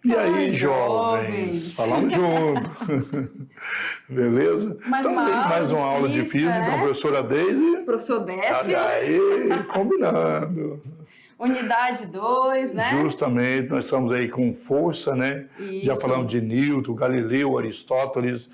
E aí, jovens? Falamos junto. Beleza? Mais uma aula de física, né? Com a professora Deise. Professor Décio. Aí, combinando. Unidade 2, né? Justamente, nós estamos aí com força, né? Isso. Já falamos de Newton, Galileu, Aristóteles.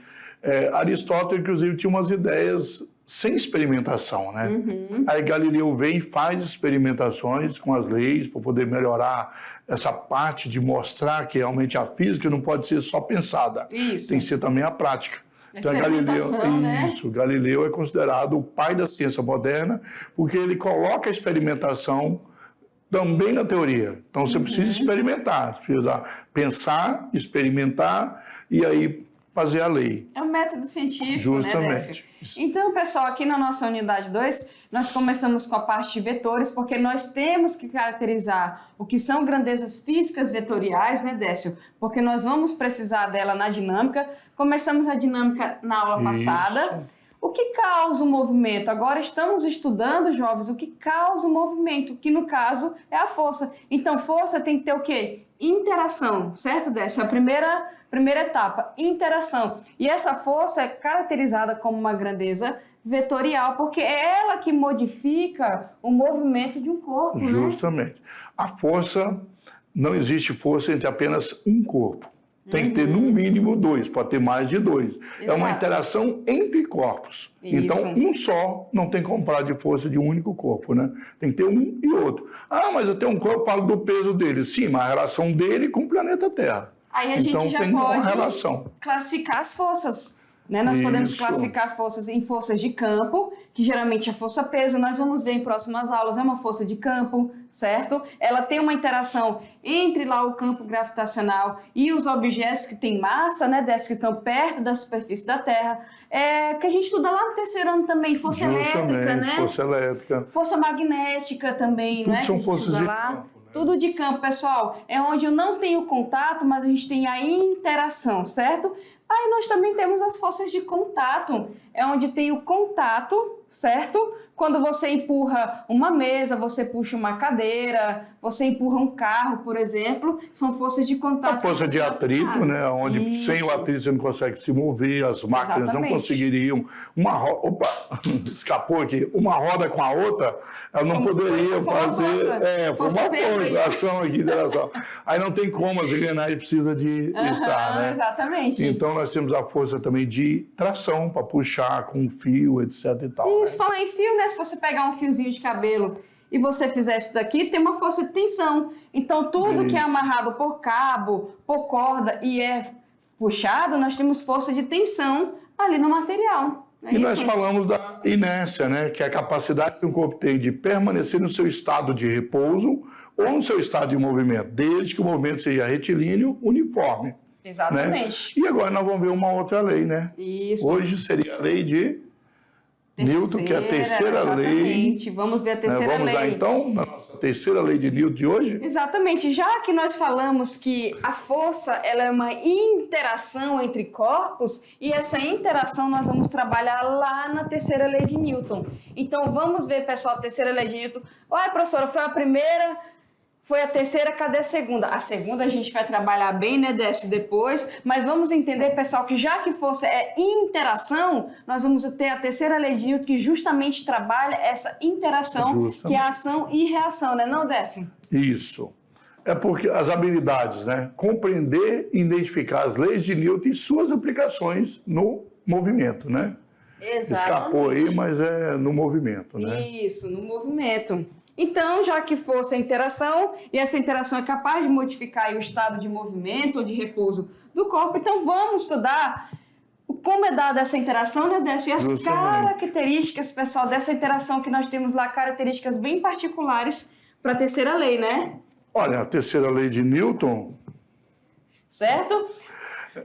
Aristóteles, inclusive, tinha umas ideias sem experimentação, né? Uhum. Aí Galileu vem e faz experimentações com as leis para poder melhorar essa parte de mostrar que realmente a física não pode ser só pensada. Isso. Tem que ser também a prática. Então, Galileu é considerado o pai da ciência moderna porque ele coloca a experimentação também na teoria. Então você precisa experimentar, precisa pensar, experimentar e aí fazer a lei. É um método científico, justamente, né, Décio? Então, pessoal, aqui na nossa unidade 2, nós começamos com a parte de vetores, porque nós temos que caracterizar o que são grandezas físicas vetoriais, né, Décio? Porque nós vamos precisar dela na dinâmica. Começamos a dinâmica na aula passada. O que causa o movimento? Agora estamos estudando, jovens, o que causa o movimento, que no caso é a força. Então, força tem que ter o quê? Interação, certo, Décio? A primeira etapa, interação. E essa força é caracterizada como uma grandeza vetorial, porque é ela que modifica o movimento de um corpo, justamente. Né? A força, não existe força entre apenas um corpo. Tem que ter no mínimo 2, pode ter mais de 2. Exato. É uma interação entre corpos. Isso. Então, um só não tem como falar de força de um único corpo, né? Tem que ter um e outro. Ah, mas eu tenho um corpo, falo do peso dele. Sim, mas a relação dele com o planeta Terra. Aí a gente já pode classificar as forças, né? Nós podemos classificar forças em forças de campo, que geralmente é força-peso. Nós vamos ver em próximas aulas, é uma força de campo, certo? Ela tem uma interação entre lá o campo gravitacional e os objetos que têm massa, né? Desses que estão perto da superfície da Terra. Que a gente estuda lá no terceiro ano também, força elétrica, né? Força elétrica. Força magnética também, tudo né? São forças de campo. Tudo de campo, pessoal. É onde eu não tenho contato, mas a gente tem a interação, certo? Aí nós também temos as forças de contato. É onde tem o contato, certo? Quando você empurra uma mesa, você puxa uma cadeira, você empurra um carro, por exemplo, são forças de contato. A força de atrito, né? Onde sem o atrito você não consegue se mover, as máquinas não conseguiriam. Escapou aqui. Uma roda com a outra, ela não poderia fazer. Foi uma força, ação aqui, interação. Aí não tem como, as engrenagens precisam de estar, né? Exatamente. Então nós temos a força também de tração, para puxar com fio, etc e tal. Isso, falar em fio, né? Se você pegar um fiozinho de cabelo e você fizer isso daqui, tem uma força de tensão. Então, tudo que é amarrado por cabo, por corda e é puxado, nós temos força de tensão ali no material. E nós falamos da inércia, né? Que é a capacidade que o corpo tem de permanecer no seu estado de repouso ou no seu estado de movimento, desde que o movimento seja retilíneo, uniforme. Exatamente. Né? E agora nós vamos ver uma outra lei, né? Isso. Hoje seria a lei de Newton, que é a terceira lei. Vamos ver a terceira lei. Vamos lá, então, na nossa terceira lei de Newton de hoje? Exatamente. Já que nós falamos que a força ela é uma interação entre corpos, e essa interação nós vamos trabalhar lá na terceira lei de Newton. Então, vamos ver, pessoal, a terceira lei de Newton. Olha, professora, foi a primeira... Foi a terceira, cadê a segunda? A segunda a gente vai trabalhar bem, né, Décio, depois. Mas vamos entender, pessoal, que já que força é interação, nós vamos ter a terceira lei de Newton que justamente trabalha essa interação, que é ação e reação, né, não, Décio? Isso. É porque as habilidades, né? Compreender e identificar as leis de Newton e suas aplicações no movimento, né? Exatamente. Escapou aí, mas é no movimento, né? Isso, no movimento. Então, já que força é interação, e essa interação é capaz de modificar o estado de movimento ou de repouso do corpo, então vamos estudar como é dada essa interação, né, Décio? E as características, pessoal, dessa interação que nós temos lá, características bem particulares para a terceira lei, né? Olha, a terceira lei de Newton... Certo?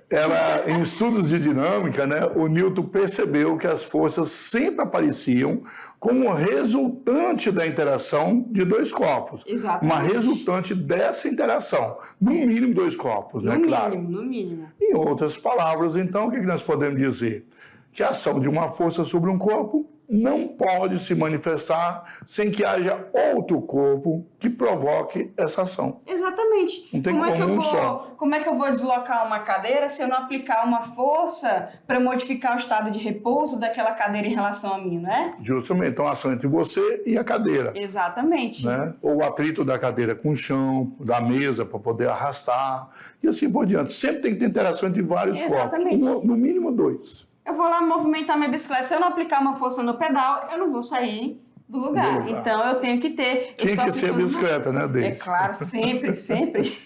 Ela, em estudos de dinâmica, né, o Newton percebeu que as forças sempre apareciam como resultante da interação de dois corpos. Exatamente. Uma resultante dessa interação. No mínimo dois corpos, né, claro. No mínimo. Em outras palavras, então, o que nós podemos dizer? Que a ação de uma força sobre um corpo não pode se manifestar sem que haja outro corpo que provoque essa ação. Exatamente. Não tem como um só. Como é que eu vou deslocar uma cadeira se eu não aplicar uma força para modificar o estado de repouso daquela cadeira em relação a mim, não é? Justamente. Então, a ação entre você e a cadeira. Exatamente. Né? Ou o atrito da cadeira com o chão, da mesa, para poder arrastar, e assim por diante. Sempre tem que ter interação entre vários corpos. No mínimo 2. Eu vou lá movimentar minha bicicleta. Se eu não aplicar uma força no pedal, eu não vou sair do lugar. Então, eu tenho que ter... Tinha que ser a bicicleta, né, Deise? É claro, sempre, sempre.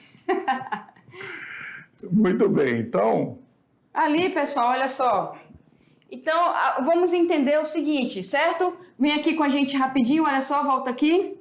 Muito bem, então... Ali, pessoal, olha só. Então, vamos entender o seguinte, certo? Vem aqui com a gente rapidinho, olha só, volta aqui.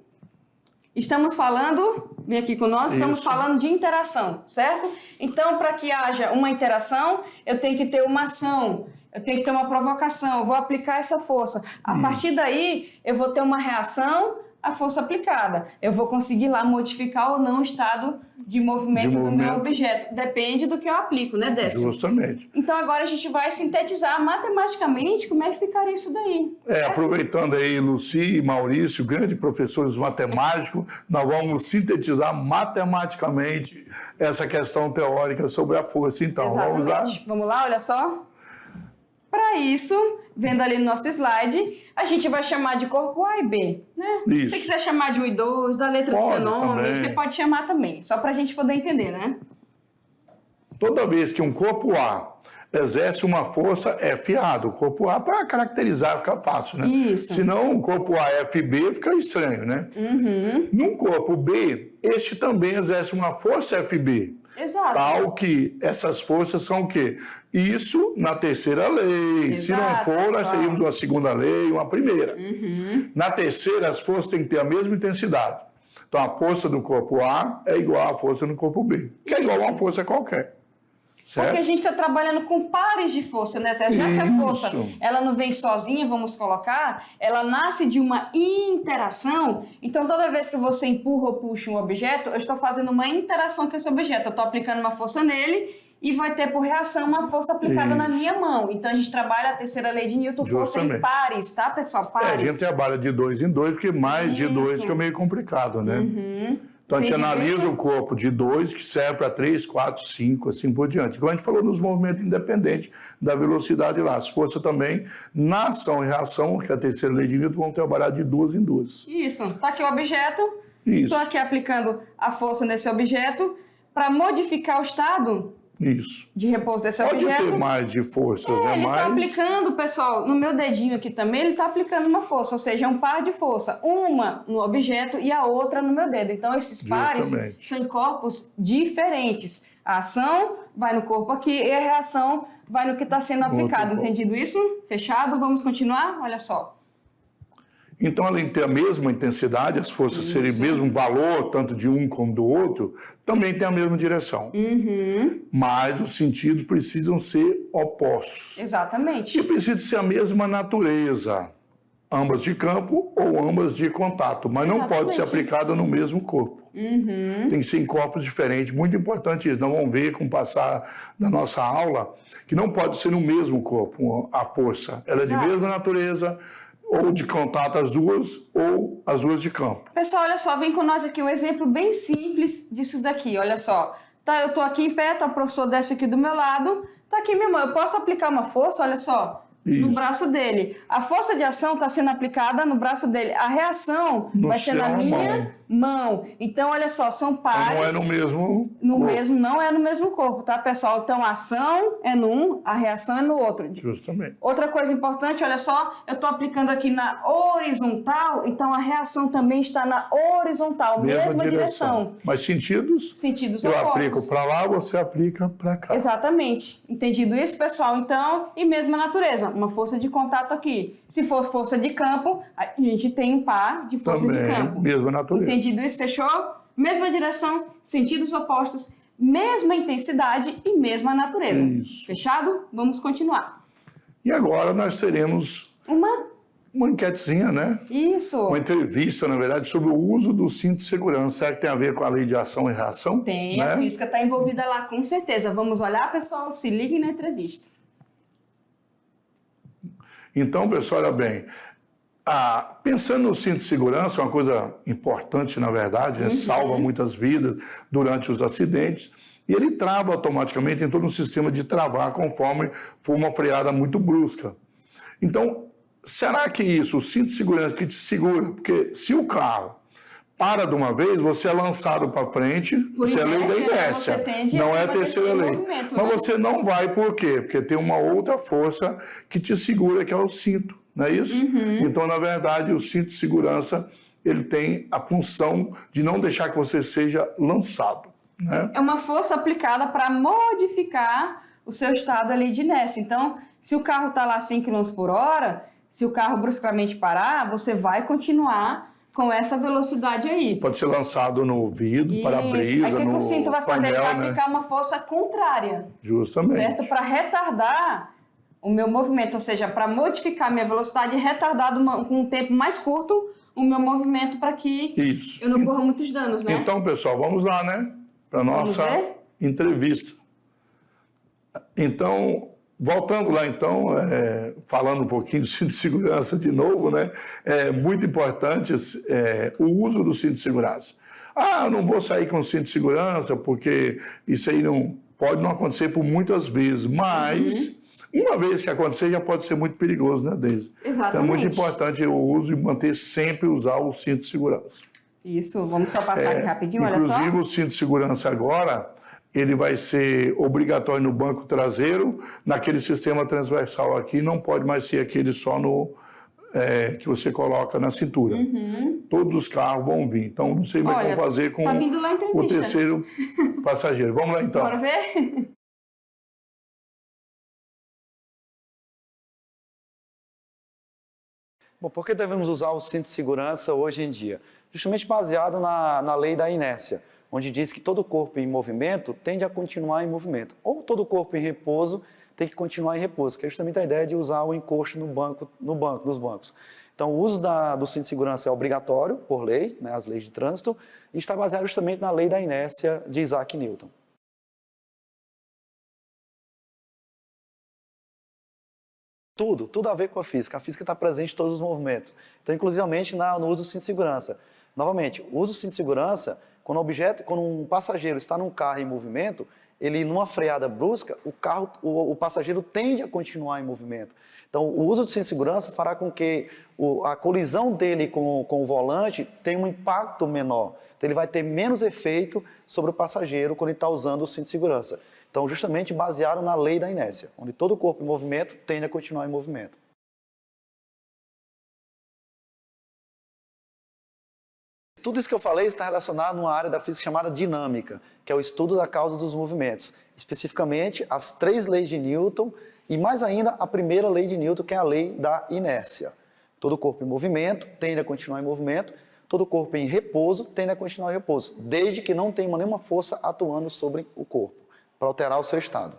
Estamos falando, vem aqui com nós, estamos falando de interação, certo? Então, para que haja uma interação, eu tenho que ter uma ação, eu tenho que ter uma provocação, eu vou aplicar essa força. A partir daí, eu vou ter uma reação à força aplicada. Eu vou conseguir lá modificar ou não o estado de movimento do meu objeto. Depende do que eu aplico, né, Décio? Justamente. Então, agora a gente vai sintetizar matematicamente como é que ficaria isso daí. Aproveitando aí Luci e Maurício, grandes professores matemáticos, nós vamos sintetizar matematicamente essa questão teórica sobre a força. Então, exatamente. Vamos lá? Vamos lá, olha só. Para isso, vendo ali no nosso slide, a gente vai chamar de corpo A e B, né? Isso. Se você quiser chamar de 1 e 2, da letra do seu nome, também. Você pode chamar também, só para a gente poder entender, né? Toda vez que um corpo A exerce uma força, é fiado. O corpo A, para caracterizar, fica fácil, né? Isso. Senão, o corpo A, FB, fica estranho, né? Num corpo B, este também exerce uma força FB. Exato. Tal que essas forças são o quê? Isso na terceira lei. Exato, se não for, nós teríamos uma segunda lei, uma primeira. Na terceira, as forças têm que ter a mesma intensidade. Então, a força do corpo A é igual à força do corpo B, que é igual a uma força qualquer. Certo? Porque a gente está trabalhando com pares de força, né? Já que a força ela não vem sozinha, vamos colocar, ela nasce de uma interação. Então, toda vez que você empurra ou puxa um objeto, eu estou fazendo uma interação com esse objeto. Eu estou aplicando uma força nele e vai ter por reação uma força aplicada na minha mão. Então, a gente trabalha a terceira lei de Newton, força em pares, tá, pessoal? Pares. A gente trabalha de 2 em 2, porque mais de 2 fica meio complicado, né? Então, a gente analisa o corpo de 2, que serve para 3, 4, 5, assim por diante. Igual a gente falou nos movimentos independentes da velocidade lá. As forças também, na ação e reação, que é a terceira lei de Newton, vão trabalhar de 2 em 2. Isso. Está aqui o objeto. Estou aqui aplicando a força nesse objeto para modificar o estado de repouso desse objeto. Pode ter mais de forças, né? Ele está aplicando, pessoal, no meu dedinho aqui também, ele está aplicando uma força, ou seja, é um par de força. Uma no objeto e a outra no meu dedo. Então, esses pares são em corpos diferentes. A ação vai no corpo aqui e a reação vai no que está sendo aplicado. Entendido isso? Fechado? Vamos continuar? Olha só. Então, além de ter a mesma intensidade, as forças serem o mesmo valor, tanto de um como do outro, também tem a mesma direção. Mas os sentidos precisam ser opostos. Exatamente. E precisa ser a mesma natureza, ambas de campo ou ambas de contato, mas não pode ser aplicada no mesmo corpo. Tem que ser em corpos diferentes. Muito importante isso. Nós vamos ver com o passar da nossa aula que não pode ser no mesmo corpo a força. Ela é de mesma natureza, ou de contato as duas, ou as duas de campo. Pessoal, olha só, vem com nós aqui um exemplo bem simples disso daqui, olha só. Tá, eu estou aqui em pé, tá, o professor desce aqui do meu lado, tá aqui minha mão, eu posso aplicar uma força, olha só, no braço dele. A força de ação está sendo aplicada no braço dele, a reação vai ser na minha mão. Então, olha só, são pares. Não é no mesmo corpo. Não é no mesmo corpo, tá, pessoal? Então, a ação é num, a reação é no outro. Justamente. Outra coisa importante, olha só, eu estou aplicando aqui na horizontal, então a reação também está na horizontal, mesma direção. Mas sentidos? Sentidos eu opostos. aplico para lá, você aplica para cá. Exatamente. Entendido isso, pessoal? Então, e mesma natureza, uma força de contato aqui. Se for força de campo, a gente tem um par de força também, de campo. Mesma natureza. Entendido isso? Fechou? Mesma direção, sentidos opostos, mesma intensidade e mesma natureza. Isso. Fechado? Vamos continuar. E agora nós teremos uma enquetezinha, né? Isso. Uma entrevista, na verdade, sobre o uso do cinto de segurança. Será que tem a ver com a lei de ação e reação? Tem, né? A física está envolvida lá, com certeza. Vamos olhar, pessoal? Se liguem na entrevista. Então, pessoal, olha bem, Pensando no cinto de segurança, uma coisa importante, na verdade, né? Salva muitas vidas durante os acidentes, e ele trava automaticamente em todo um sistema de travar conforme for uma freada muito brusca. Então, será que isso, o cinto de segurança que te segura, porque se o carro para de uma vez, você é lançado para frente, isso é a lei da inércia, não é a terceira lei. Mas você não vai por quê? Porque tem uma outra força que te segura, que é o cinto, não é isso? Então, na verdade, o cinto de segurança, ele tem a função de não deixar que você seja lançado, né? É uma força aplicada para modificar o seu estado ali de inércia. Então, se o carro está lá a 100 km por hora, se o carro bruscamente parar, você vai continuar com essa velocidade aí. Pode ser lançado no vidro, para-brisa, no painel, Aí o que o cinto vai fazer? Ele vai né? aplicar uma força contrária. Justamente. Certo? Para retardar o meu movimento, ou seja, para modificar minha velocidade e retardar com um tempo mais curto o meu movimento para que eu não corra muitos danos, né? Então, pessoal, vamos lá, né? Para a nossa entrevista. Então, voltando lá, então, falando um pouquinho do cinto de segurança de novo, né? É muito importante o uso do cinto de segurança. Eu não vou sair com o cinto de segurança porque isso aí pode não acontecer por muitas vezes, mas uma vez que acontecer já pode ser muito perigoso, né, Deise? Exatamente. Então é muito importante o uso e manter sempre usar o cinto de segurança. Isso, vamos só passar aqui rapidinho, olha só. Inclusive o cinto de segurança agora, ele vai ser obrigatório no banco traseiro, naquele sistema transversal aqui, não pode mais ser aquele só que você coloca na cintura. Todos os carros vão vir. Então, não sei como é que vão fazer com o terceiro passageiro. Vamos lá, então. Bora ver? Bom, por que devemos usar o cinto de segurança hoje em dia? Justamente baseado na lei da inércia, onde diz que todo corpo em movimento tende a continuar em movimento, ou todo corpo em repouso tem que continuar em repouso, que é justamente a ideia de usar o encosto nos bancos. Então, o uso do cinto de segurança é obrigatório, por lei, né, as leis de trânsito, e está baseado justamente na lei da inércia de Isaac Newton. Tudo a ver com a física. A física está presente em todos os movimentos. Então, inclusivamente no uso do cinto de segurança. Novamente, o uso do cinto de segurança, quando um passageiro está num carro em movimento, ele numa freada brusca, o passageiro tende a continuar em movimento. Então, o uso do cinto de segurança fará com que a colisão dele com o volante tenha um impacto menor. Então, ele vai ter menos efeito sobre o passageiro quando ele está usando o cinto de segurança. Então, justamente baseado na lei da inércia, onde todo corpo em movimento tende a continuar em movimento. Tudo isso que eu falei está relacionado numa área da física chamada dinâmica, que é o estudo da causa dos movimentos. Especificamente, as 3 leis de Newton e, mais ainda, a primeira lei de Newton, que é a lei da inércia. Todo corpo em movimento tende a continuar em movimento, todo corpo em repouso tende a continuar em repouso, desde que não tenha nenhuma força atuando sobre o corpo, para alterar o seu estado.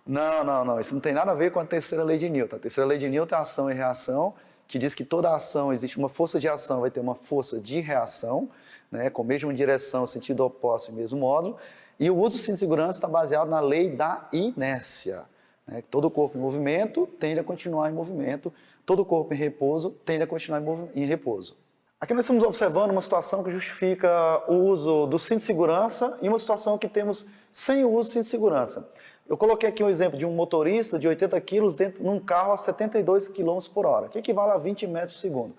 Não, isso não tem nada a ver com a terceira lei de Newton. A terceira lei de Newton é ação e reação, que diz que toda ação, existe uma força de ação, vai ter uma força de reação, né, com a mesma direção, sentido oposto e mesmo módulo, e o uso do cinto de segurança está baseado na lei da inércia, né, todo corpo em movimento tende a continuar em movimento, todo corpo em repouso tende a continuar em repouso. Aqui nós estamos observando uma situação que justifica o uso do cinto de segurança e uma situação que temos sem o uso do cinto de segurança. Eu coloquei aqui um exemplo de um motorista de 80 kg dentro de um carro a 72 km por hora, que equivale a 20 metros por segundo.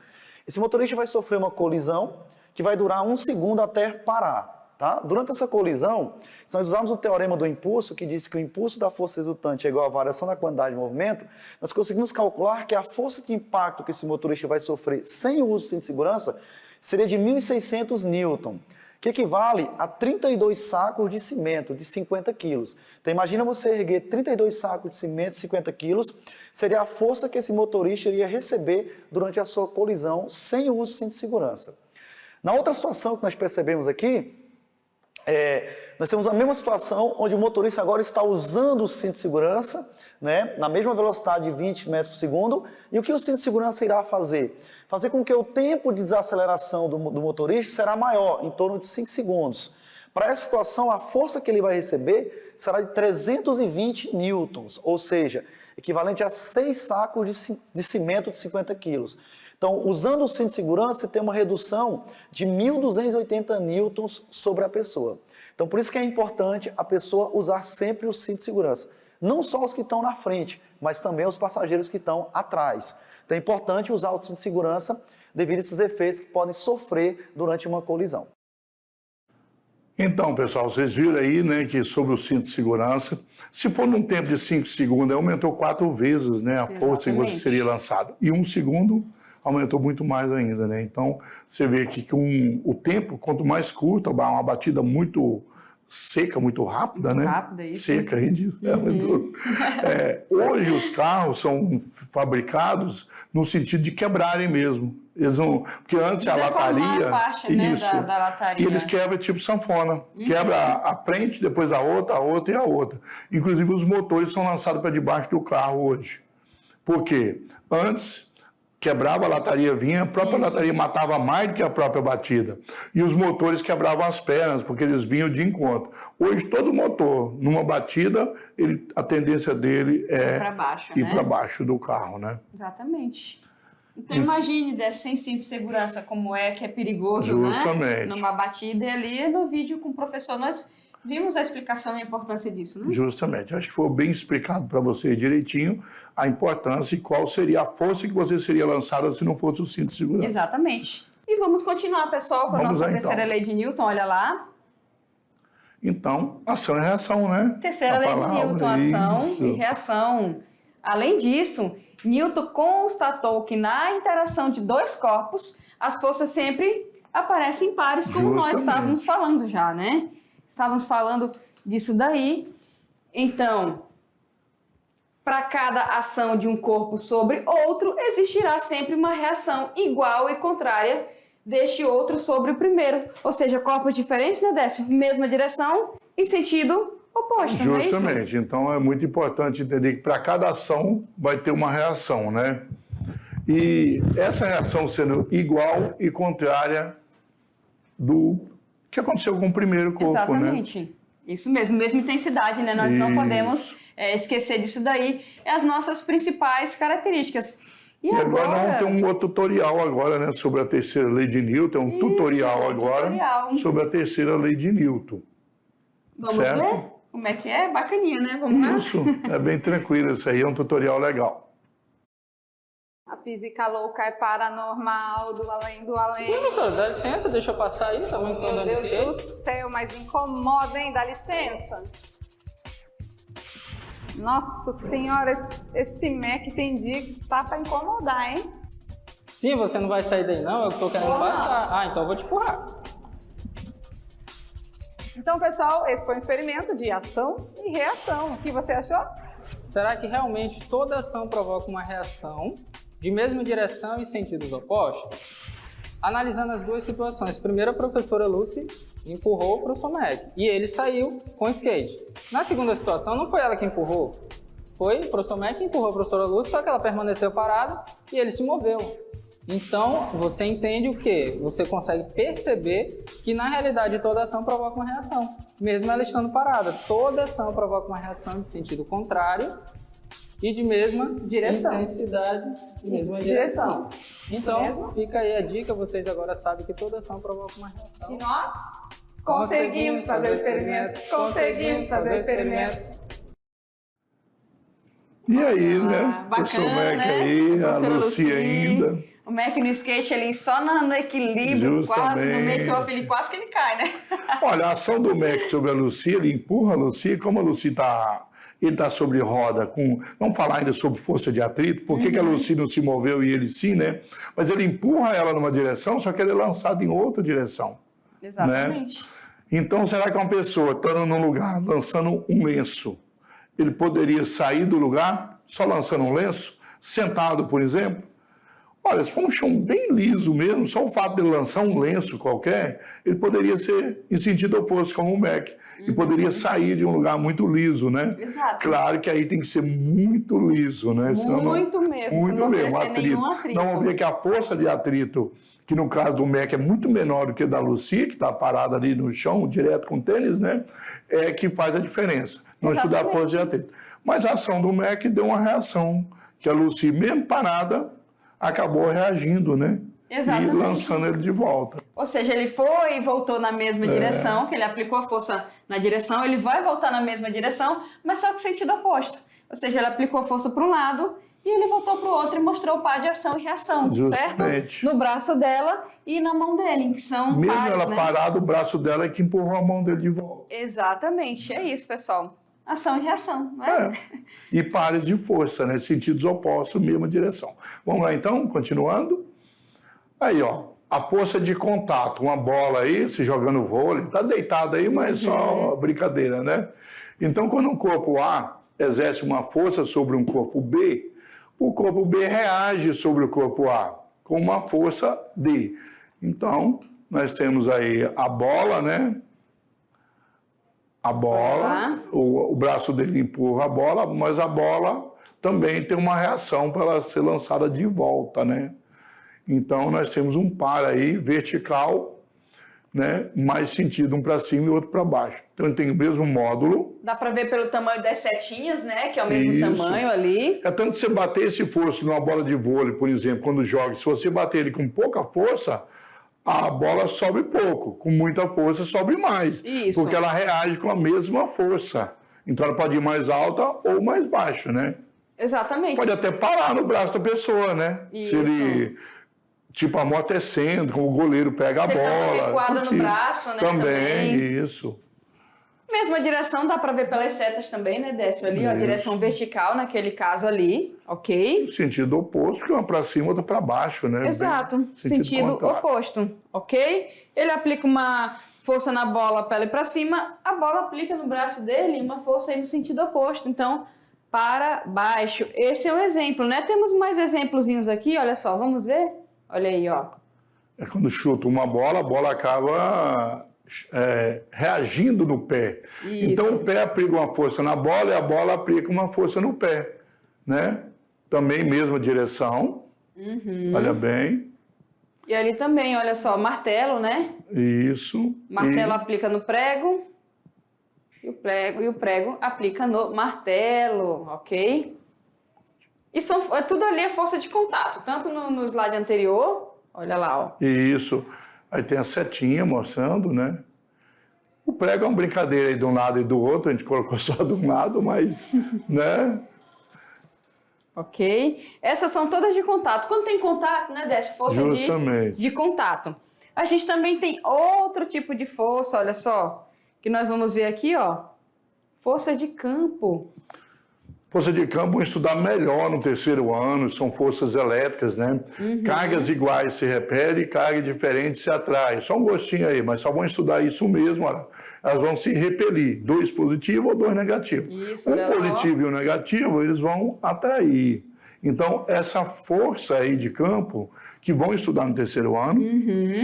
Esse motorista vai sofrer uma colisão que vai durar 1 segundo até parar. Tá? Durante essa colisão, se nós usarmos o teorema do impulso, que diz que o impulso da força resultante é igual à variação da quantidade de movimento, nós conseguimos calcular que a força de impacto que esse motorista vai sofrer sem o uso do cinto de segurança seria de 1.600 newton, que equivale a 32 sacos de cimento de 50 quilos. Então imagina você erguer 32 sacos de cimento de 50 quilos, seria a força que esse motorista iria receber durante a sua colisão sem o uso do cinto de segurança. Na outra situação que nós percebemos aqui, nós temos a mesma situação onde o motorista agora está usando o cinto de segurança, né, na mesma velocidade de 20 metros por segundo, e o que o cinto de segurança irá fazer? Fazer com que o tempo de desaceleração do motorista será maior, em torno de 5 segundos. Para essa situação, a força que ele vai receber será de 320 newtons, ou seja, equivalente a 6 sacos de cimento de 50 quilos. Então, usando o cinto de segurança, você tem uma redução de 1.280 newtons sobre a pessoa. Então, por isso que é importante a pessoa usar sempre o cinto de segurança. Não só os que estão na frente, mas também os passageiros que estão atrás. Então, é importante usar o cinto de segurança devido a esses efeitos que podem sofrer durante uma colisão. Então, pessoal, vocês viram aí, né, que sobre o cinto de segurança, se for num tempo de 5 segundos, aumentou 4 vezes, né, a força que você seria lançado. E 1 segundo aumentou muito mais ainda, né? Então, você vê que com o tempo, quanto mais curto, uma batida muito seca, muito rápida, né? Rápida, isso. Seca, ridículo. Hoje os carros são fabricados no sentido de quebrarem mesmo. Eles não, porque antes a lataria, a parte, né, da lataria. E eles quebram tipo sanfona, quebra a frente, depois a outra e a outra. Inclusive os motores são lançados para debaixo do carro hoje. Por quê? Antes quebrava a lataria, vinha, a própria lataria matava mais do que a própria batida. E os motores quebravam as pernas, porque eles vinham de encontro. Hoje, todo motor, numa batida, a tendência dele é ir para baixo do carro, né? Exatamente. Então, imagine, Décio, sem cinto de segurança, como que é perigoso, Justamente. né? Numa batida, e ali no vídeo com o professor, nós vimos a explicação e a importância disso, né? Justamente. Acho que foi bem explicado para você direitinho a importância e qual seria a força que você seria lançada se não fosse o cinto de segurança. Exatamente. E vamos continuar, pessoal, com a nossa terceira lei de Newton, olha lá. Então, ação e reação, né? Terceira lei de Newton, ação e reação. Além disso, Newton constatou que na interação de dois corpos, as forças sempre aparecem em pares, como nós estávamos falando já, né? Estávamos falando disso daí. Então, para cada ação de um corpo sobre outro, existirá sempre uma reação igual e contrária deste outro sobre o primeiro. Ou seja, corpos diferentes, né, Décio? Mesma direção e sentido oposto, Justamente. Não é isso? Então, é muito importante entender que para cada ação vai ter uma reação, né? E essa reação sendo igual e contrária do que aconteceu com o primeiro corpo, Exatamente. Né? Isso mesmo, mesma intensidade, né? Nós não podemos esquecer disso daí. É as nossas principais características. E agora vamos ter um outro tutorial agora, né? Sobre a terceira lei de Newton. Um tutorial agora sobre a terceira lei de Newton. Vamos ver como é que é? Bacaninha, né? Vamos lá? Isso, é bem tranquilo. Isso aí é um tutorial legal. A física louca é paranormal, do além do além. Sim, professor, dá licença, deixa eu passar aí, tá muito Meu Deus do céu, mas incomoda, hein? Dá licença. Nossa senhora, esse Mac tem dia que tá pra incomodar, hein? Sim, você não vai sair daí não, eu tô querendo passar. Ah, então eu vou te empurrar. Então, pessoal, esse foi um experimento de ação e reação. O que você achou? Será que realmente toda ação provoca uma reação de mesma direção e sentidos opostos? Analisando as duas situações, primeiro a professora Lucy empurrou o professor Mac e ele saiu com o skate. Na segunda situação, não foi ela que empurrou, foi o professor Mac que empurrou a professora Lucy, só que ela permaneceu parada e ele se moveu. Então, você entende o quê? Você consegue perceber que, na realidade, toda ação provoca uma reação, mesmo ela estando parada. Toda ação provoca uma reação de sentido contrário e de mesma direção. Intensidade e mesma direção. Então, fica aí a dica, vocês agora sabem que toda ação provoca uma reação. E nós conseguimos fazer o experimento. Conseguimos fazer o experimento. E aí, né? O professor Mac aí, a Lucy ainda. O Mac no skate ali só no equilíbrio, quase no meio que ele quase que ele cai, né? Olha, a ação do Mac sobre a Lucy, ele empurra a Lucy, como a Lucy está sobre roda, vamos falar ainda sobre força de atrito, por que a Lucy não se moveu e ele sim, né? Mas ele empurra ela numa direção, só que ele é lançado em outra direção. Exatamente. Né? Então, será que uma pessoa estando num lugar lançando um lenço, ele poderia sair do lugar só lançando um lenço, sentado, por exemplo? Olha, se for um chão bem liso mesmo, só o fato de ele lançar um lenço qualquer, ele poderia ser em sentido oposto, como o MEC. E poderia sair de um lugar muito liso, né? Exato. Claro que aí tem que ser muito liso, né? Senão Muito mesmo. Muito não mesmo, vai ser nenhum atrito. Não, vamos ver que a força de atrito, que no caso do MEC é muito menor do que da Lucy, que está parada ali no chão, direto com o tênis, né? É que faz a diferença. Não estudar a força de atrito. Mas a ação do MEC deu uma reação, que a Lucy, mesmo parada, acabou reagindo, né? Exatamente. E lançando ele de volta. Ou seja, ele foi e voltou na mesma direção, que ele aplicou a força na direção, ele vai voltar na mesma direção, mas só que sentido oposto. Ou seja, ele aplicou a força para um lado e ele voltou para o outro e mostrou o par de ação e reação, Justamente. certo? No braço dela e na mão dele, que são Mesmo pares, ela né? parada, o braço dela é que empurrou a mão dele de volta. Exatamente, é isso, pessoal. Ação e reação, né? E pares de força, né? Sentidos opostos, mesma direção. Vamos lá então, continuando. Aí, ó, a força de contato, uma bola aí, se jogando vôlei, tá deitado aí, mas só brincadeira, né? Então, quando um corpo A exerce uma força sobre um corpo B, o corpo B reage sobre o corpo A com uma força D. Então, nós temos aí a bola, né? A bola, o braço dele empurra a bola, mas a bola também tem uma reação para ela ser lançada de volta, né? Então, nós temos um par aí vertical, né? Mais sentido, um para cima e outro para baixo. Então, ele tem o mesmo módulo. Dá para ver pelo tamanho das setinhas, né? Que é o mesmo Isso. tamanho ali. É tanto que você bater esse força numa bola de vôlei, por exemplo, quando joga, se você bater ele com pouca força, a bola sobe pouco. Com muita força, sobe mais. Isso. Porque ela reage com a mesma força. Então, ela pode ir mais alta ou mais baixo, né? Exatamente. Pode até parar no braço da pessoa, né? Isso. Se ele, tipo, amortecendo, como o goleiro pega a Você tá bola. recuada no possível. braço, né, Também, também. isso. Mesma direção, dá para ver pelas setas também, né, Décio? Ali, ó, Isso. direção vertical naquele caso ali, ok? Sentido oposto, que uma para cima, outra para baixo, né? Exato, Bem, sentido contrário. oposto, ok? Ele aplica uma força na bola para ele para cima, a bola aplica no braço dele uma força aí no sentido oposto, então para baixo. Esse é um exemplo, né? Temos mais exemplozinhos aqui, olha só, vamos ver? Olha aí, ó. É quando chuta uma bola, a bola acaba reagindo no pé. Isso. Então o pé aplica uma força na bola e a bola aplica uma força no pé, né? Também mesma direção. Olha bem. E ali também, olha só, martelo, né? Isso. Martelo aplica no prego e o prego aplica no martelo, ok? E tudo ali é força de contato, tanto no slide anterior, olha lá, ó. Isso. Aí tem a setinha mostrando, né? O prego é uma brincadeira aí de um lado e do outro, a gente colocou só de um lado, mas, né? Ok? Essas são todas de contato. Quando tem contato, né, Décio? Força Justamente. de contato. A gente também tem outro tipo de força, olha só, que nós vamos ver aqui, ó. Força de campo. Força de campo, vamos estudar melhor no terceiro ano, são forças elétricas, né? Cargas iguais se repetem, carga diferente se atrai. Só um gostinho aí, mas só vamos estudar isso mesmo, olha. Elas vão se repelir, 2 positivos ou 2 negativos. Isso, Um galera, positivo e um negativo, eles vão atrair. Então, essa força aí de campo, que vão estudar no terceiro ano,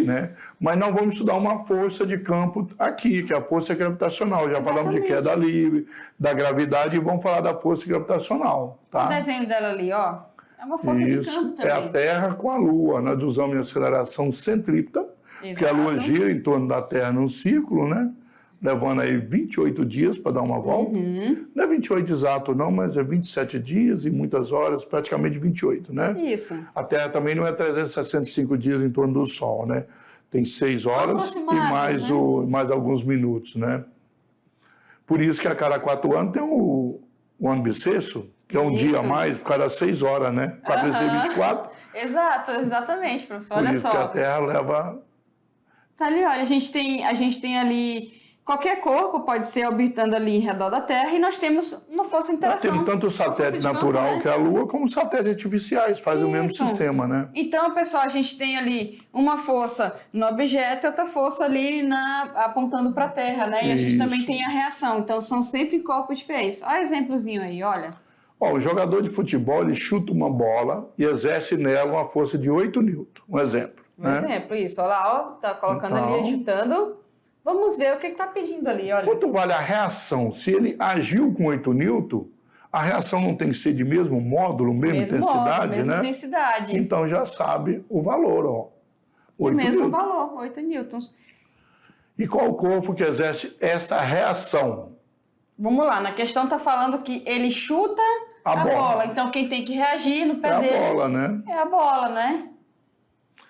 né? Mas não vamos estudar uma força de campo aqui, que é a força gravitacional. Já falamos de queda livre, da gravidade, e vamos falar da força gravitacional, tá? O desenho dela ali, ó. É uma força de campo Isso, também. é a Terra com a Lua. Nós usamos a aceleração centrípeta, porque a Lua Exato. gira em torno da Terra num círculo, né? Levando aí 28 dias para dar uma volta. Não é 28 exato não, mas é 27 dias e muitas horas, praticamente 28, né? Isso. A Terra também não é 365 dias em torno do Sol, né? Tem 6 horas e Aproximado, né? mais alguns minutos, né? Por isso que a cada 4 anos tem o ano bissexto, que é um Isso. dia a mais, por cada 6 horas, né? 4 vezes 24. Exato, exatamente, professor. Por Olha isso só. que a Terra leva... Tá ali, olha, a gente tem ali qualquer corpo pode ser orbitando ali em redor da Terra e nós temos uma força de Nós interação. temos tanto o uma força satélite de campo, natural, né? que é a Lua, como satélites artificiais, fazem o mesmo Isso. sistema, né? Então, pessoal, a gente tem ali uma força no objeto e outra força ali apontando para a Terra, né? E a gente Isso. também tem a reação. Então, são sempre corpos diferentes. Olha o exemplozinho aí, olha. Ó, o jogador de futebol, ele chuta uma bola e exerce nela uma força de 8 newton. Um exemplo. Um exemplo, isso. Olha lá, ó, tá colocando ali, chutando. Vamos ver o que está pedindo ali, olha. Quanto vale a reação? Se ele agiu com 8 newton, a reação não tem que ser de mesmo módulo, mesma intensidade, mesma né? intensidade. Então já sabe o valor, ó. O 8 mesmo newton. valor, 8 newtons. E qual o corpo que exerce essa reação? Vamos lá, na questão está falando que ele chuta a bola. Então quem tem que reagir no pé É dele a bola, né? é a bola, né?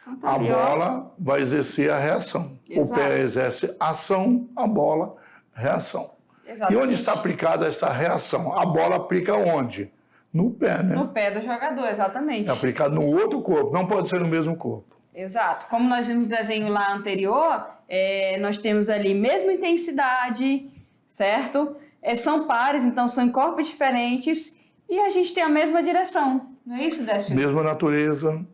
Então, tá A ali, ó. bola vai exercer a reação. Exato. O pé exerce ação, a bola, reação. E Exatamente. onde está aplicada essa reação? A bola aplica onde? No pé, né? No pé do jogador, exatamente. É aplicado no outro corpo, não pode ser no mesmo corpo. Exato. Como nós vimos no desenho lá anterior, nós temos ali mesma intensidade, certo? São pares, então são em corpos diferentes e a gente tem a mesma direção. Não é isso, Décio? Mesma natureza,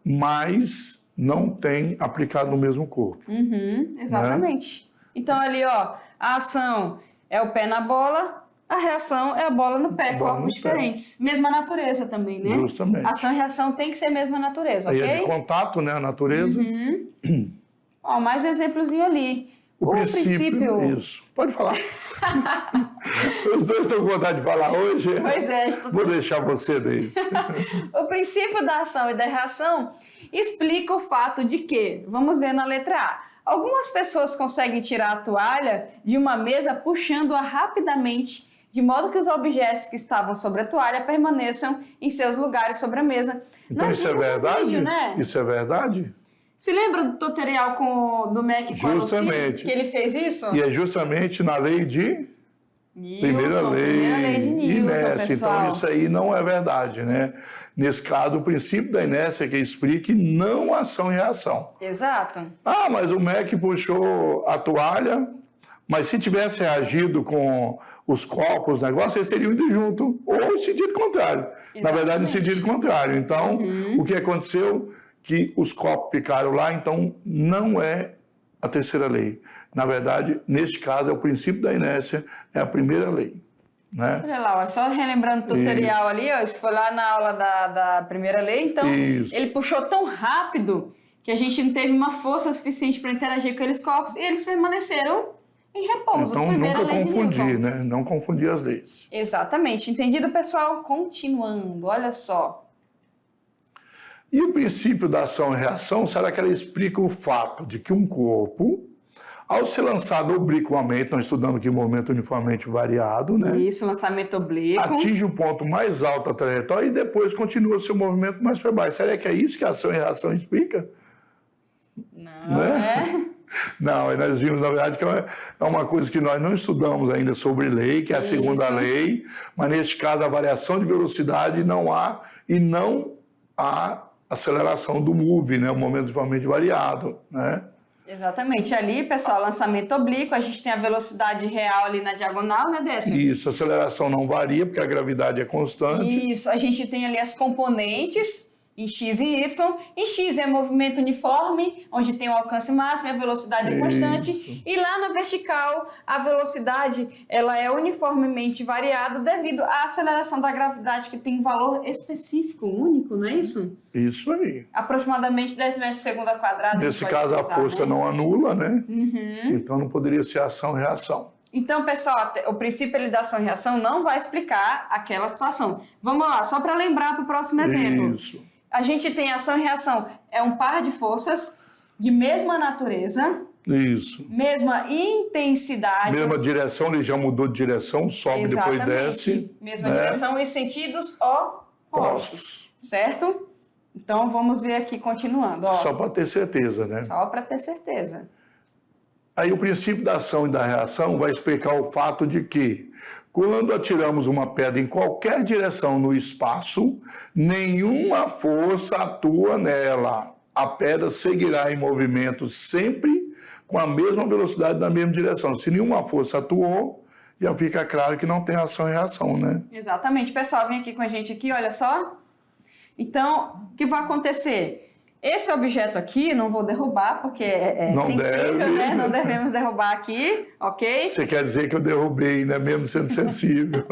mas não tem aplicado no mesmo corpo. Uhum, exatamente. Então ali, ó, a ação é o pé na bola, a reação é a bola no pé, Bola corpos no pé. diferentes. Mesma natureza também, né? Justamente. Ação e reação tem que ser mesma natureza, Aí ok? é de contato, né? A natureza. Ó, mais um exemplozinho ali. O princípio. Isso. Pode falar. Os dois estão com vontade de falar hoje. Pois é, Vou deixar você desse. o princípio da ação e da reação explica o fato de que, vamos ver na letra A, algumas pessoas conseguem tirar a toalha de uma mesa puxando-a rapidamente, de modo que os objetos que estavam sobre a toalha permaneçam em seus lugares sobre a mesa. Então Nós isso é vimos no verdade? vídeo, né? Isso é verdade? Se lembra do tutorial do Mac com a Lucy, Justamente. que ele fez isso? E é justamente na lei de... Primeira lei de Newton, inércia. pessoal. Então isso aí não é verdade, né? Nesse caso, o princípio da inércia que explica e não ação e reação. Exato. Ah, mas o Mac puxou a toalha, mas se tivesse reagido com os copos, o negócio, eles teriam ido junto, ou em sentido contrário. Na verdade, em sentido contrário. Então, o que aconteceu? Que os copos ficaram lá, então não é a terceira lei. Na verdade, neste caso, é o princípio da inércia, é a primeira lei. Né? Olha lá, ó, só relembrando o tutorial ali, ó, isso foi lá na aula da primeira lei, então Isso. ele puxou tão rápido que a gente não teve uma força suficiente para interagir com aqueles corpos e eles permaneceram em repouso. Então, Primeira nunca lei de confundir, Newton. né? Não confundir as leis. Exatamente. Entendido, pessoal? Continuando, olha só. E o princípio da ação e reação, será que ela explica o fato de que um corpo, ao ser lançado obliquamente, nós estudamos aqui o movimento uniformemente variado, né? Isso, lançamento oblíquo. Atinge o ponto mais alto da trajetória e depois continua seu movimento mais para baixo. Será que é isso que a ação e reação explica? Não, Né? Não, nós vimos, na verdade, que é uma coisa que nós não estudamos ainda sobre lei, que é a segunda Isso. lei, mas neste caso a variação de velocidade não há aceleração do move, né? O momento uniformemente variado, né? Exatamente. Ali, pessoal, lançamento oblíquo, a gente tem a velocidade real ali na diagonal, né, Décio? Isso, a aceleração não varia, porque a gravidade é constante. Isso, a gente tem ali as componentes em X e Y. Em X é movimento uniforme, onde tem o alcance máximo e a velocidade é constante. Isso. E lá na vertical, a velocidade ela é uniformemente variada devido à aceleração da gravidade, que tem um valor específico, único, não é isso? Isso aí. Aproximadamente 10 metros por segundo ao quadrado. Nesse pode caso, a utilizar, força né? não anula, né? Uhum. Então não poderia ser ação e reação. Então, pessoal, o princípio da ação e reação não vai explicar aquela situação. Vamos lá, só para lembrar para o próximo exemplo. Isso. A gente tem ação e reação. É um par de forças de mesma natureza, Isso. mesma intensidade. Mesma direção, ele já mudou de direção, sobe, depois desce. Mesma né? direção e sentidos opostos, Postos. certo? Então, vamos ver aqui, continuando. Ó, Só para ter certeza, né? só para ter certeza. Aí o princípio da ação e da reação vai explicar o fato de que, quando atiramos uma pedra em qualquer direção no espaço, nenhuma força atua nela. A pedra seguirá em movimento sempre com a mesma velocidade na mesma direção. Se nenhuma força atuou, já fica claro que não tem ação e reação, né? Exatamente. Pessoal, vem aqui com a gente aqui, olha só. Então, o que vai acontecer? esse objeto aqui, não vou derrubar, porque é Não sensível, deve. né? Não devemos derrubar aqui, ok? Você quer dizer que eu derrubei, né? Mesmo sendo sensível.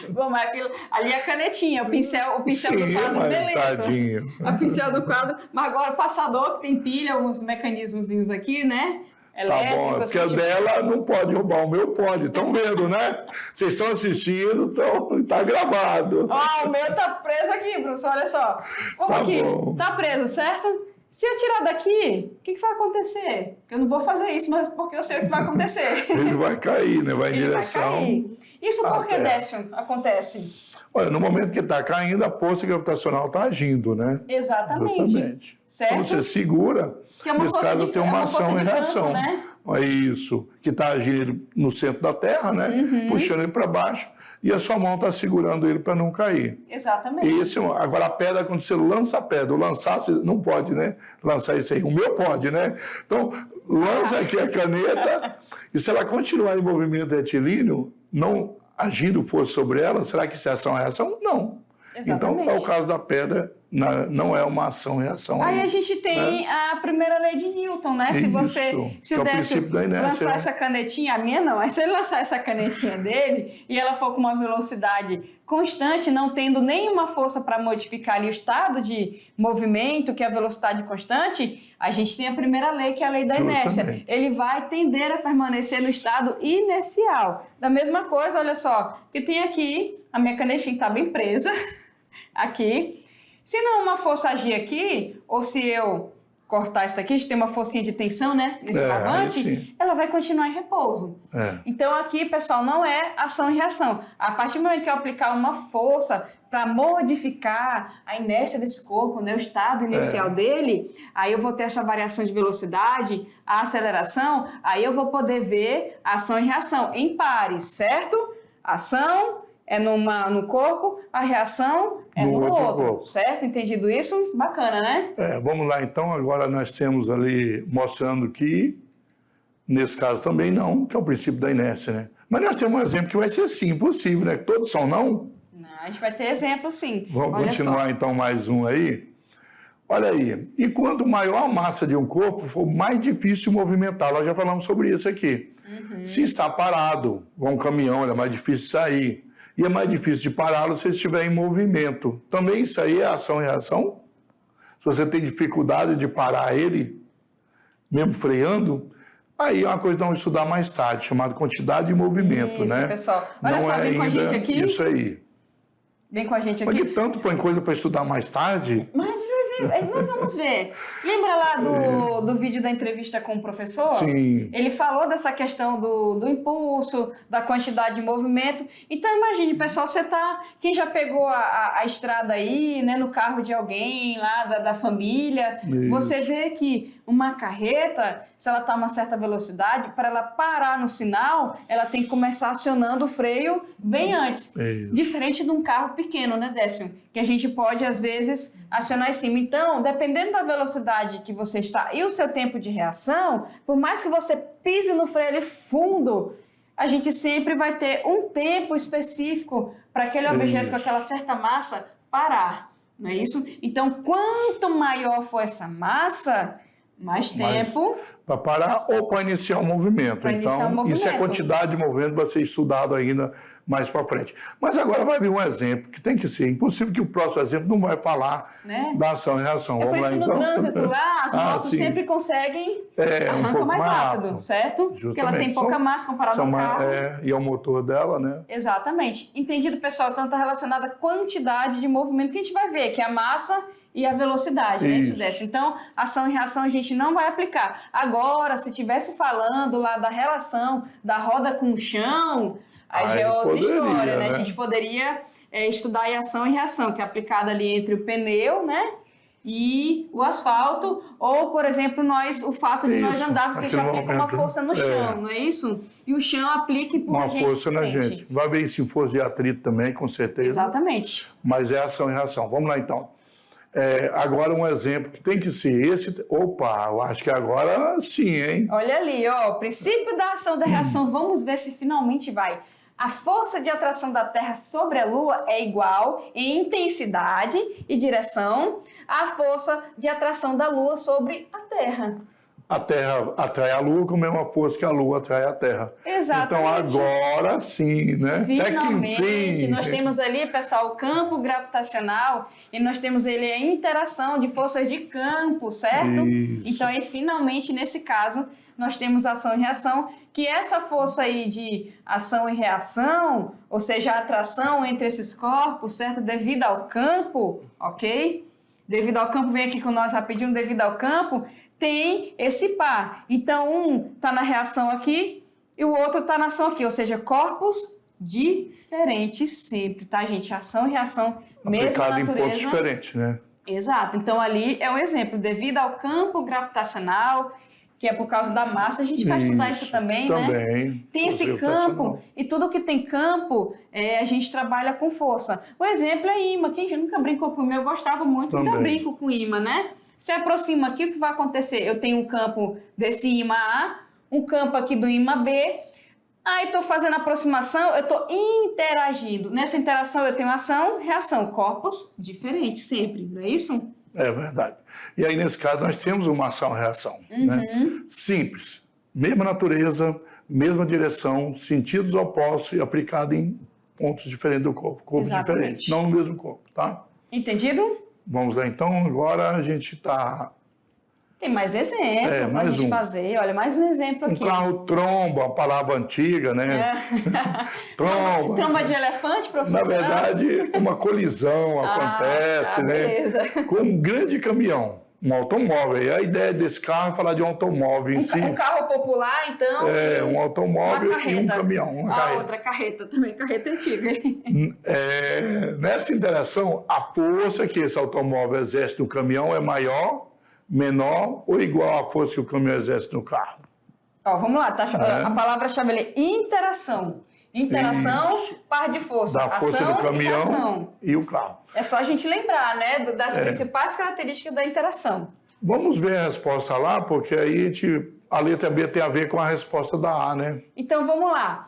Bom, mas ali é a canetinha, o pincel Sim, do quadro, mas beleza. tadinho. O pincel do quadro, mas agora o passador, que tem pilha, uns mecanismos aqui, né? Tá bom, Elétricos. porque a dela não pode roubar, o meu pode. Estão vendo, né? Vocês estão assistindo, então tá gravado. Ó, o meu tá preso aqui, professor, olha só. Vamos Tá aqui, bom. tá preso, certo? Se eu tirar daqui, o que vai acontecer? Eu não vou fazer isso, mas porque eu sei o que vai acontecer. Ele vai cair, né? Vai em Ele direção. vai cair. Isso por que, terra. Décio, acontece? Olha, no momento que está caindo, a força gravitacional está agindo, né? Exatamente. Justamente. Certo? Quando você segura, Que é uma nesse força caso de- tem é uma uma força ação e de campo, reação. né? É isso, que está agindo no centro da Terra, né? Uhum. Puxando ele para baixo, e a sua mão está segurando ele para não cair. Exatamente. Esse, agora a pedra, quando você lança a pedra, ou lançar, você não pode, né? Lançar isso aí. O meu pode, né? Então, lança aqui a caneta, e se ela continuar em movimento retilíneo, não agindo força sobre ela, será que isso é ação e reação? Não. Então, Exatamente. é o caso da pedra, não é uma ação-reação. Aí a gente tem a primeira lei de Newton, né? Se você, Isso, se que é o o Décio princípio da inércia, lançar né? essa canetinha, a minha não, mas se ele lançar essa canetinha dele e ela for com uma velocidade constante, não tendo nenhuma força para modificar ali o estado de movimento, que é a velocidade constante, a gente tem a primeira lei, que é a lei da inércia. Justamente. Ele vai tender a permanecer no estado inercial. Da mesma coisa, olha só, que tem aqui, a minha canetinha está bem presa, aqui. Se não uma força agir aqui, ou se eu cortar isso aqui, a gente tem uma forcinha de tensão, né? Nesse aí lavante, sim. ela vai continuar em repouso. É. Então aqui, pessoal, não é ação e reação. A partir do momento que eu aplicar uma força para modificar a inércia desse corpo, né, o estado inicial dele, aí eu vou ter essa variação de velocidade, a aceleração, aí eu vou poder ver ação e reação em pares, certo? Ação é no corpo, a reação é No no outro outro, corpo. certo? Entendido isso? Bacana, né? Vamos lá, então. Agora nós temos ali mostrando que, nesse caso também não, que é o princípio da inércia, né? Mas nós temos um exemplo que vai ser sim, impossível, né? Todos são não. Não, a gente vai ter exemplo, sim. Vamos Olha continuar só. então mais um aí. Olha aí. E quanto maior a massa de um corpo, for mais difícil movimentar. Nós já falamos sobre isso aqui. Se está parado, com um caminhão, é mais difícil de sair. E é mais difícil de pará-lo se estiver em movimento. Também isso aí é ação e reação. Se você tem dificuldade de parar ele, mesmo freando, aí é uma coisa que nós vamos estudar mais tarde, chamada quantidade de movimento, Isso, né? pessoal. Olha só, vem com a gente aqui. Isso aí. Vem com a gente Mas aqui. que tanto põe coisa para estudar mais tarde? Mas nós vamos ver. Lembra lá do vídeo da entrevista com o professor? Sim. Ele falou dessa questão do impulso, da quantidade de movimento. Então imagine, pessoal, quem já pegou a estrada aí, né, no carro de alguém lá da família, Isso. você vê que uma carreta, se ela está a uma certa velocidade, para ela parar no sinal, ela tem que começar acionando o freio bem antes. Isso. Diferente de um carro pequeno, né, Décio? Que a gente pode, às vezes, acionar em cima. Então, dependendo da velocidade que você está e o seu tempo de reação, por mais que você pise no freio ali fundo, a gente sempre vai ter um tempo específico para aquele objeto com aquela certa massa parar. Não é isso? Então, quanto maior for essa massa, mais tempo. Para parar ou para iniciar o movimento. Para iniciar Então, o movimento. isso é quantidade de movimento para ser estudado ainda mais para frente. Mas agora vai vir um exemplo que tem que ser impossível que o próximo exemplo não vai falar Né? da ação e reação. É por Vamos isso lá, no então. trânsito lá, as motos sim. sempre conseguem Um arrancar pouco mais rápido, certo? Porque ela tem pouca massa comparada ao carro. E é o motor dela, né? Exatamente. Entendido, pessoal? Então está relacionada à quantidade de movimento que a gente vai ver, que é a massa e a velocidade, né? Isso Isso. desce. Então, ação e reação a gente não vai aplicar. Agora, se estivesse falando lá da relação da roda com o chão, aí já é outra poderia, história, né? né? A gente poderia estudar aí ação e reação, que é aplicada ali entre o pneu, né? E o asfalto, ou, por exemplo, o fato de nós Isso, andarmos, que a gente aquele aplica uma momento, força no chão, não é isso? E o chão aplica e empurra Uma a gente força na pra frente. gente. Vai ver isso em força de atrito também, com certeza. Exatamente. Mas é ação e reação. Vamos lá, então. Agora um exemplo que tem que ser esse. Opa, eu acho que agora sim, hein? Olha ali, ó, o princípio da ação e da reação. Vamos ver se finalmente vai. A força de atração da Terra sobre a Lua é igual em intensidade e direção a força de atração da Lua sobre a Terra. A Terra atrai a Lua com a mesma força que a Lua atrai a Terra. Exatamente. Então agora sim, né? Finalmente, Até que enfim. nós temos ali, pessoal, o campo gravitacional e nós temos ele a interação de forças de campo, certo? Isso. Então aí finalmente, nesse caso, nós temos ação e reação, que essa força aí de ação e reação, ou seja, a atração entre esses corpos, certo? Devido ao campo, ok? Devido ao campo, vem aqui com nós rapidinho, devido ao campo, tem esse par. Então, um está na reação aqui e o outro está na ação aqui, ou seja, corpos diferentes sempre, tá, gente? Ação e reação, mesma Aplicado em natureza. pontos diferentes, né? Exato. Então, ali é um exemplo. Devido ao campo gravitacional, que é por causa da massa, a gente vai estudar isso também, né? Também. Tem esse campo, e tudo que tem campo, a gente trabalha com força. O exemplo é imã. Quem nunca brincou com imã? Eu gostava muito, ainda brinco com imã, né? Se aproxima aqui, o que vai acontecer? Eu tenho um campo desse imã A, um campo aqui do imã B, aí estou fazendo aproximação, eu estou interagindo. Nessa interação eu tenho ação, reação, corpos diferentes sempre, não é isso? É verdade. E aí, nesse caso, nós temos uma ação-reação. Né? Simples. Mesma natureza, mesma direção, sentidos opostos e aplicado em pontos diferentes do corpo. Corpos Exatamente. diferentes, não no mesmo corpo, tá? Entendido? Vamos lá, então. Agora a gente está... Tem mais exemplo para a mais gente um. fazer. Olha, mais um exemplo Um aqui. carro tromba, uma palavra antiga, né? Tromba. Tromba de elefante, professor? Na verdade, uma colisão acontece, tá, né? beleza. Com um grande caminhão, um automóvel. E a ideia desse carro é falar de um automóvel em si. Um carro popular, então. É, um automóvel uma e um caminhão. Uma carreta. outra carreta também, carreta antiga. Nessa interação, a força que esse automóvel exerce no caminhão é maior, menor ou igual à força que o caminhão exerce no carro? Ó, vamos lá, tá? A palavra-chave ali, interação. Interação, par de força. Da força ação do e reação. caminhão e o carro. É só a gente lembrar, né, das principais características da interação. Vamos ver a resposta lá, porque aí a letra B tem a ver com a resposta da A, né? Então, vamos lá.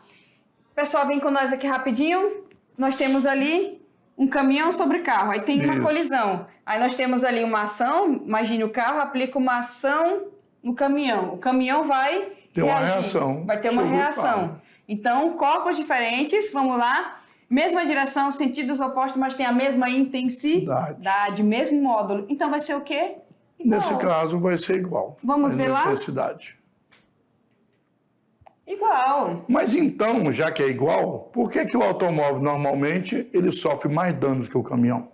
Pessoal, vem com nós aqui rapidinho. Nós temos ali um caminhão sobre carro. Aí tem uma Isso. colisão. Aí nós temos ali uma ação. Imagine o carro, aplica uma ação no caminhão. O caminhão vai Tem uma reagir. reação Vai ter uma sobre o reação. carro. Então, corpos diferentes, vamos lá. Mesma direção, sentidos opostos, mas tem a mesma intensidade, mesmo módulo. Então, vai ser o quê? Igual. Nesse caso, vai ser igual. Vamos ver lá? Intensidade. Igual. Mas então, já que é igual, por que o automóvel normalmente ele sofre mais danos que o caminhão?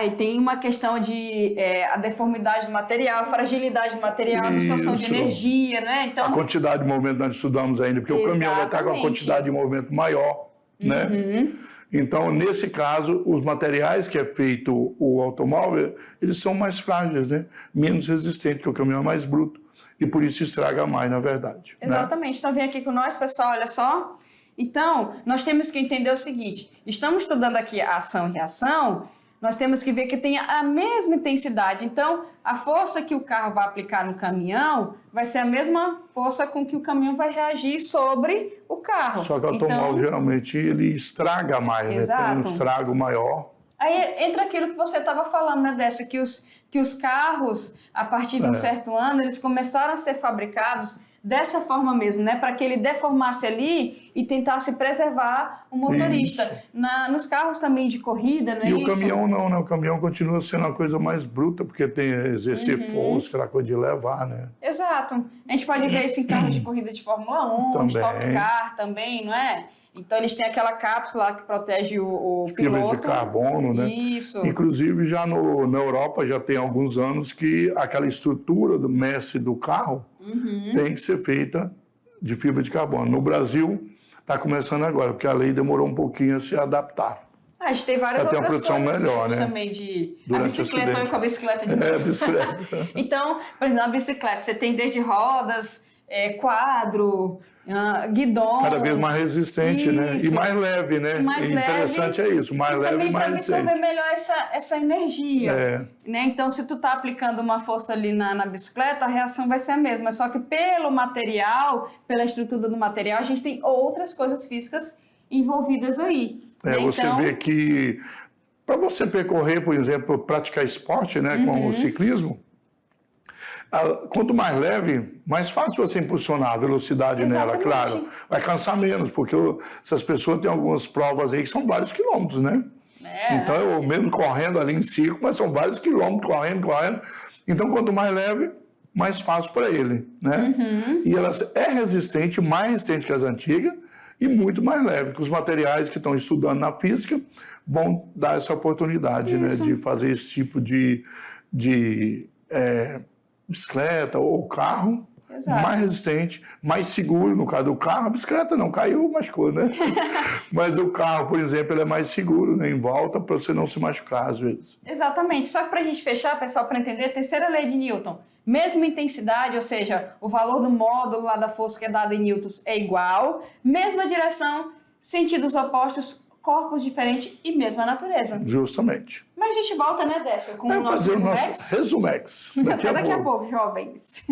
E tem uma questão de a deformidade do material, a fragilidade do material, a absorção de Isso. energia, né? Então, A quantidade de movimento nós estudamos ainda, porque o caminhão vai estar com a Exatamente. quantidade de movimento maior, né? Então, nesse caso, os materiais que é feito o automóvel, eles são mais frágeis, né? Menos resistentes, porque o caminhão é mais bruto. E por isso estraga mais, na verdade. exatamente. Então, vem aqui com nós, pessoal, olha só. Então, nós temos que entender o seguinte. Estamos estudando aqui a ação e reação, nós temos que ver que tem a mesma intensidade. Então, a força que o carro vai aplicar no caminhão vai ser a mesma força com que o caminhão vai reagir sobre o carro. Só que o automóvel, geralmente, ele estraga mais, né? Tem Exato. um estrago maior. Aí entra aquilo que você estava falando, né, Décio? Que os carros, a partir de um certo ano, eles começaram a ser fabricados dessa forma mesmo, né? Para que ele deformasse ali e tentasse preservar o motorista. Nos carros também de corrida, não é E isso? o caminhão não, né? O caminhão continua sendo uma coisa mais bruta, porque tem exercer força, aquela coisa de levar, né? Exato. A gente pode ver isso em carros de corrida de Fórmula 1, Também. Stock Car também, não é? Então, eles têm aquela cápsula que protege o Fibra piloto. de carbono, né? Isso. Inclusive, já na Europa, já tem alguns anos que aquela estrutura do mestre do carro tem que ser feita de fibra de carbono. No Brasil, está começando agora, porque a lei demorou um pouquinho a se adaptar. A gente tem várias Pra ter uma outras produção coisas melhor, feitas né? também de a Durante o bicicleta, acidente. olha com a bicicleta de Bicicleta. Então, por exemplo, a bicicleta, você tem desde rodas, quadro, guidão. Cada vez mais resistente, né? E Isso. mais leve, né? Mais E interessante leve. é isso, mais E leve e também mais para absorver resistente. melhor essa energia. Né? Então, se tu tá aplicando uma força ali na bicicleta, a reação vai ser a mesma. Só que pelo material, pela estrutura do material, a gente tem outras coisas físicas envolvidas aí. Né? Você Então, vê que Para você percorrer, por exemplo, praticar esporte, né, como o ciclismo, quanto mais leve, mais fácil você impulsionar a velocidade nela, Exatamente. claro. Vai cansar menos, porque essas pessoas têm algumas provas aí que são vários quilômetros, né? Então, eu mesmo correndo ali em círculo, mas são vários quilômetros, correndo. Então, quanto mais leve, mais fácil para ele, né? E ela é resistente, mais resistente que as antigas, e muito mais leve, que os materiais que estão estudando na física vão dar essa oportunidade, né, de fazer esse tipo de bicicleta ou carro. Exato. Mais resistente, mais seguro. No caso do carro, a bicicleta não caiu, machucou, né? Mas o carro, por exemplo, ele é mais seguro, né, em volta, para você não se machucar às vezes. Exatamente. Só que para a gente fechar, pessoal, para entender, a terceira lei de Newton, mesma intensidade, ou seja, o valor do módulo lá da força que é dado em newtons é igual, mesma direção, sentidos opostos, corpos diferentes e mesma natureza. Justamente. Mas a gente volta, né, Décio, com o Vamos nosso fazer o Resumex? nosso Resumex. Até daqui a pouco, jovens.